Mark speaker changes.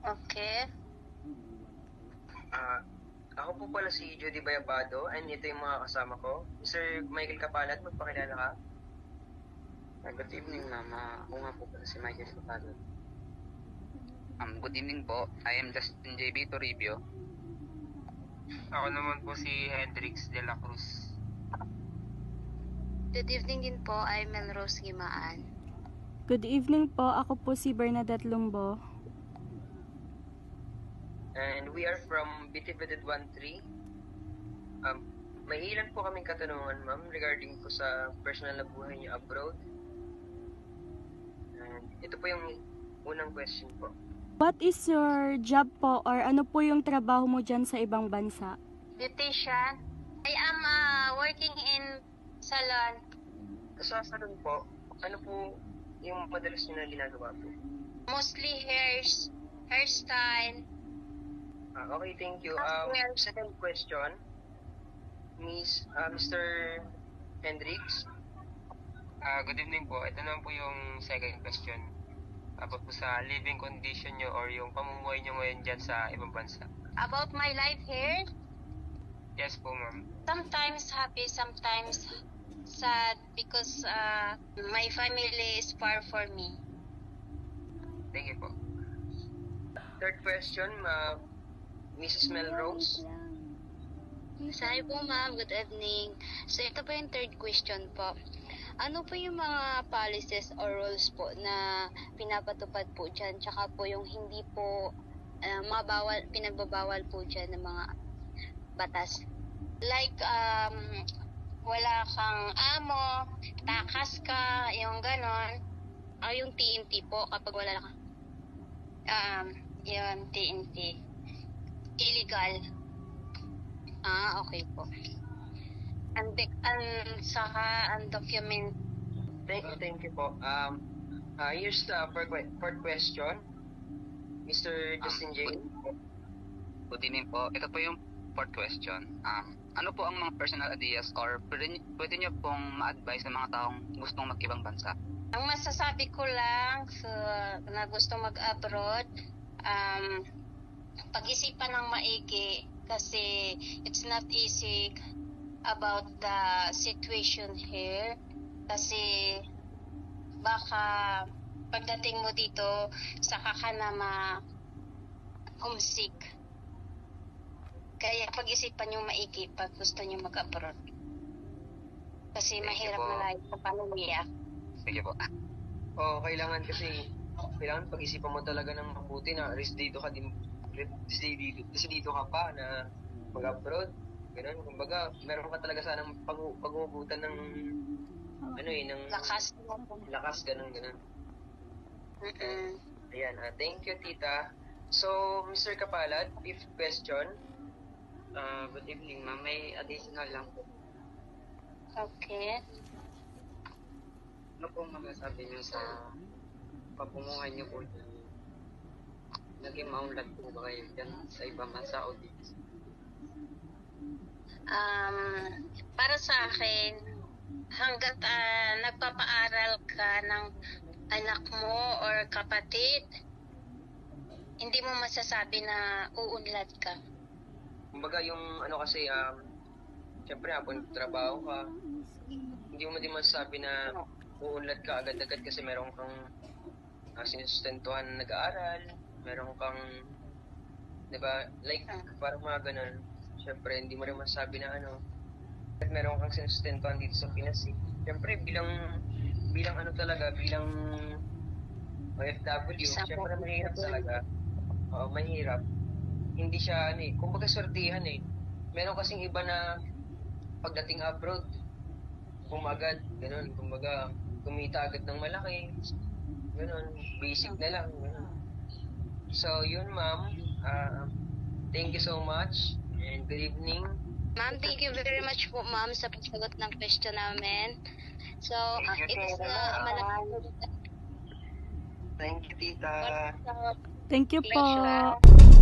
Speaker 1: Okay.
Speaker 2: Ako po pala si Judy Bayabado and ito yung mga kasama ko. Sir Michael Kapalat, magpakilala ka.
Speaker 3: Good evening, ma'am. Ako nga po pala si Michael Kapalat.
Speaker 4: Good evening po. I am Justin JB Toribio.
Speaker 5: Ako naman po si Hendrix de la Cruz.
Speaker 1: Good evening din po, I'm Melrose Gimaan.
Speaker 6: Good evening po, ako po si Bernadette Lumbo.
Speaker 2: And we are from BTVD 13. May ilan po kaming katanungan, ma'am, regarding po sa personal na buhay niyo abroad. And ito po yung unang question po.
Speaker 6: What is your job po or ano po yung trabaho mo dyan sa ibang bansa?
Speaker 1: Beautician. I am working in salon.
Speaker 2: Sa salon po, ano po yung madalas niyo na ginagawa po?
Speaker 1: Mostly hairstyle.
Speaker 2: Okay, thank you. Second question, Mr. Hendrix.
Speaker 5: Good evening po. Ito naman po yung second question. About po sa living condition nyo or yung pamumuhay nyo ngayon dyan sa ibang bansa.
Speaker 1: About my life here,
Speaker 5: Yes po, ma'am.
Speaker 1: sometimes happy, sometimes sad because my family is far for me.
Speaker 5: Thank you po.
Speaker 2: Third question, Mrs. Melrose.
Speaker 1: Hi po ma'am, good evening. So ito po yung third question po. Ano po yung mga policies or rules po na pinapatupad po dyan, tsaka po yung hindi po pinagbabawal po dyan ng mga batas? Like, wala kang amo, takas ka, yung ganon. Yung TNT po, kapag wala ka. Yung TNT. Illegal. Okay po. Saka undocumented.
Speaker 2: Thank you po. Here's the fourth question, Mr. Justin J.
Speaker 4: Good evening po. Ito po yung fourth question. Ano po ang mga personal ideas or pwede nyo pong ma-advise sa mga taong gustong mag-ibang bansa?
Speaker 1: Ang masasabi ko lang na gusto mag-abroad, pag-isipan ng maigi kasi it's not easy about the situation here kasi baka pagdating mo dito saka ka na homesick. Kaya pag-isipan nyo maigi pag gusto nyo mag-abroad kasi mahirap na lahat sa pamilya.
Speaker 4: Sige po.
Speaker 2: Kailangan pag-isipan mo talaga ng mabuti na dito ka pa na mag-abroad. Ganun, kumbaga, meron ka talaga sanang pag-uugutan ng ng lakas, ganun. Ayan, thank you, tita. So, Mr. Kapalat, fifth question.
Speaker 3: Good evening, ma'am. May additional lang po.
Speaker 1: Okay.
Speaker 3: Ano pong masasabi niyo sa pamumuhay niyo po? Naging maunlad po ba kayo dyan sa ibang bansa o dito?
Speaker 1: Para sa akin, hanggat nagpapaaral ka ng anak mo or kapatid, hindi mo masasabi na uunlad ka.
Speaker 2: Kumbaga yung kasi, syempre habang trabaho ka, hindi mo din masasabi na uunlad ka agad-agad kasi meron kang sinusustentuhan na nag-aaral, meron kang, di ba, like, parang mga ganun. Syempre, hindi mo rin masasabi na at meron kang sinusustentuhan dito sa Pinas eh. Syempre, bilang OFW, syempre mahirap talaga. Mahirap. Hindi siya, kumbaga swertihan eh. Meron kasing iba na pagdating abroad, agad, ganun. Kumbaga, kumita agad ng malaki. Ganun, basic na lang. Ganun. So, yun ma'am. Thank you so much. And good evening.
Speaker 1: Ma'am, thank you very much po ma'am sa pagsagot ng question namin. So, it is
Speaker 2: Thank you, tita.
Speaker 6: Thank you po.
Speaker 1: Pleasure.